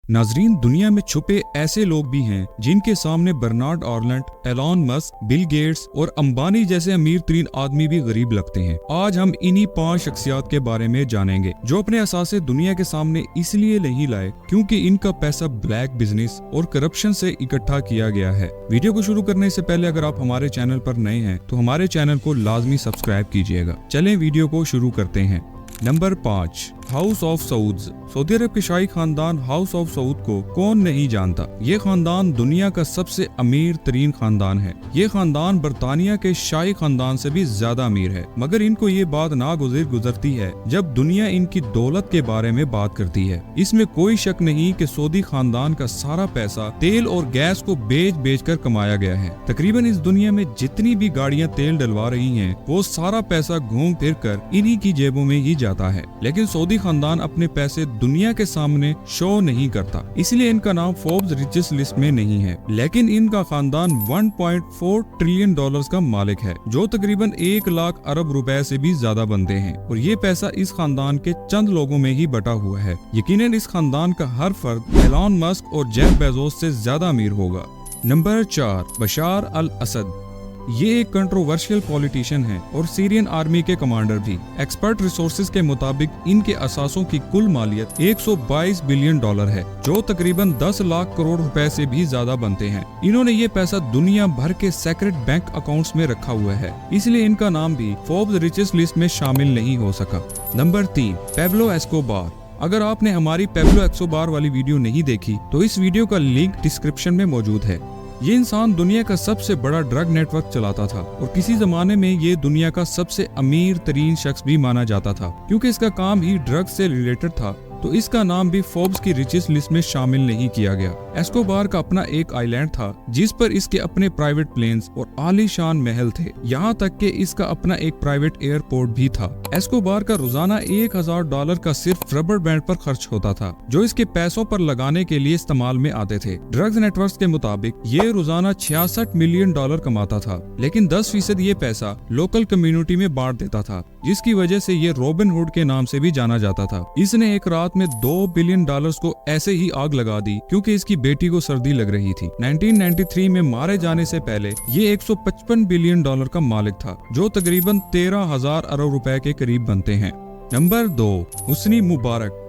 नाजरीन, दुनिया में छुपे ऐसे लोग भी हैं जिनके सामने Bernard Arnault, Elon Musk, Bill Gates और अंबानी जैसे अमीर तरीन आदमी भी गरीब लगते हैं। आज हम इन्हीं 5 शख्सियात के बारे में जानेंगे जो अपने असासे दुनिया के सामने इसलिए नहीं लाए क्योंकि इनका पैसा ब्लैक बिजनेस और करप्शन से इकट्ठा किया गया है। वीडियो को शुरू करने से पहले अगर आप हमारे चैनल पर नए हैं तो हमारे चैनल को लाजमी सब्सक्राइब कीजिएगा। चलें वीडियो को शुरू करते हैं। Number 5, house of Saud. सऊदी अरब के शाही खानदान हाउस ऑफ सऊद को कौन नहीं जानता। ये खानदान दुनिया का सबसे अमीर तरीन खानदान है। ये खानदान बरतानिया के शाही खानदान से भी ज्यादा अमीर है, मगर इनको ये बात गुजरती है जब दुनिया इनकी दौलत के बारे में बात करती है। इसमें कोई शक नहीं कि सऊदी खानदान का सारा पैसा तेल और गैस को बेच कर कमाया गया है। तकरीबन इस दुनिया में जितनी भी गाड़ियां तेल डलवा रही हैं, वो सारा पैसा घूम फिर कर इन्हीं की जेबों में ही जाता है। लेकिन सऊदी खानदान अपने पैसे दुनिया के सामने शो नहीं करता, इसलिए इनका नाम फोर्ब्स रिचेस्ट लिस्ट में नहीं है। लेकिन इनका खानदान 1.4 ट्रिलियन डॉलर्स का मालिक है, जो तकरीबन 1 लाख अरब रुपए से भी ज्यादा बनते हैं। और ये पैसा इस खानदान के चंद लोगों में ही बटा हुआ है। यकीनन इस खानदान का हर फर्द एलॉन मस्क और जेफ बेजोस से ज्यादा अमीर होगा। नंबर 4, बशार अल असद। ये एक कंट्रोवर्शियल पॉलिटिशियन है और सीरियन आर्मी के कमांडर भी। एक्सपर्ट रिसोर्सेज के मुताबिक इनके असासों की कुल मालियत 122 बिलियन डॉलर है, जो तकरीबन 10 लाख करोड़ रुपए से भी ज्यादा बनते हैं। इन्होंने ये पैसा दुनिया भर के सेक्रेट बैंक अकाउंट्स में रखा हुआ है, इसलिए इनका नाम भी फोर्ब्स रिचेस्ट लिस्ट में शामिल नहीं हो सका। Number 3, Pablo Escobar. अगर आपने हमारी पेब्लो एस्कोबार वाली वीडियो नहीं देखी तो इस वीडियो का लिंक डिस्क्रिप्शन में मौजूद है। ये इंसान दुनिया का सबसे बड़ा ड्रग नेटवर्क चलाता था और किसी जमाने में ये दुनिया का सबसे अमीर तरीन शख्स भी माना जाता था। क्योंकि इसका काम ही ड्रग से रिलेटेड था तो इसका नाम भी फोर्ब्स की रिचेस्ट लिस्ट में शामिल नहीं किया गया। एस्कोबार का अपना एक आइलैंड था जिस पर इसके अपने प्राइवेट प्लेन्स और आलीशान महल थे, यहाँ तक कि इसका अपना एक प्राइवेट एयरपोर्ट भी था। एस्कोबार का रोजाना $1000 का सिर्फ रबर बैंड पर खर्च होता था, जो इसके पैसों पर लगाने के लिए इस्तेमाल में आते थे। ड्रग्स नेटवर्क्स के मुताबिक ये रोजाना $66 मिलियन कमाता था, लेकिन 10% ये पैसा लोकल कम्युनिटी में बांट देता था, जिसकी वजह से ये रॉबिन हुड के नाम से भी जाना जाता था। इसने एक रात में $2 बिलियन को ऐसे ही आग लगा दी क्योंकि इसकी बेटी को सर्दी लग रही थी। 1993 में मारे जाने से पहले ये $155 बिलियन का मालिक था, जो तकरीबन 13,000 अरब रुपए के करीब बनते हैं। नंबर 2, हुस्नी मुबारक।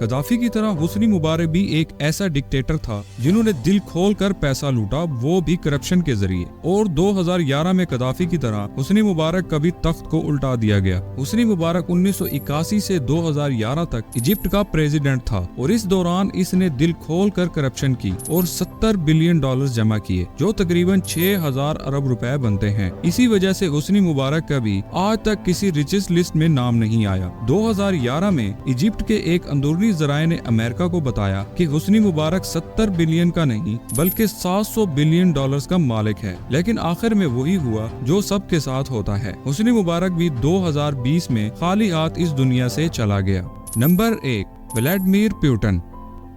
गद्दाफी की तरह हुस्नी मुबारक भी एक ऐसा डिक्टेटर था जिन्होंने दिल खोल कर पैसा लूटा, वो भी करप्शन के जरिए। और 2011 में गद्दाफी की तरह हुस्नी मुबारक का भी तख्त को उल्टा दिया गया। हुस्नी मुबारक 1981 से 2011 तक इजिप्ट का प्रेसिडेंट था और इस दौरान इसने दिल खोल कर करप्शन की और $70 बिलियन जमा किए, जो तकरीबन 6,000 अरब रुपए बनते हैं। इसी वजह से हुस्नी मुबारक का भी आज तक किसी रिचेस्ट लिस्ट में नाम नहीं आया। 2011 में इजिप्ट के एक अंदरूनी जराए ने अमेरिका को बताया कि हुस्नी मुबारक 70 बिलियन का नहीं बल्कि $700 बिलियन का मालिक है। लेकिन आखिर में वही हुआ जो सबके साथ होता है। हुस्नी मुबारक भी 2020 में खाली हाथ इस दुनिया से चला गया। Number 1, Vladimir Putin.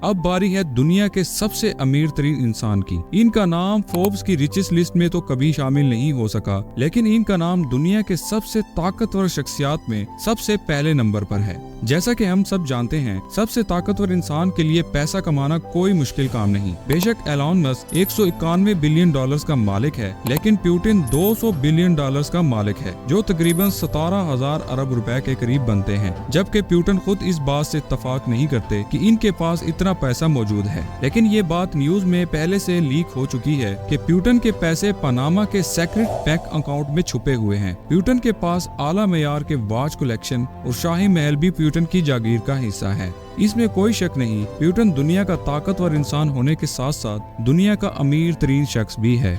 अब बारी है दुनिया के सबसे अमीर तरीन इंसान की। इनका नाम फोर्ब्स की रिचेस्ट लिस्ट में तो कभी शामिल नहीं हो सका, लेकिन इनका नाम दुनिया के सबसे ताकतवर शख्सियात में सबसे पहले नंबर पर है। जैसा कि हम सब जानते हैं, सबसे ताकतवर इंसान के लिए पैसा कमाना कोई मुश्किल काम नहीं। बेशक एलॉन मस्क $191 बिलियन का मालिक है, लेकिन पुतिन $200 बिलियन का मालिक है, जो तकरीबन 17,000 अरब रुपए के करीब बनते हैं। जबकि पुतिन खुद इस बात से इत्तफाक नहीं करते कि इनके पास इतना पैसा मौजूद है। लेकिन ये बात न्यूज में पहले से लीक हो चुकी है कि पुतिन के पैसे पनामा के सेक्रेट बैंक अकाउंट में छुपे हुए हैं। पुतिन के पास आला मेयार के वॉच कलेक्शन और शाही महल भी पुतिन की जागीर का हिस्सा है। इसमें कोई शक नहीं, पुतिन दुनिया का ताकतवर इंसान होने के साथ साथ दुनिया का अमीर तरीन शख्स भी है।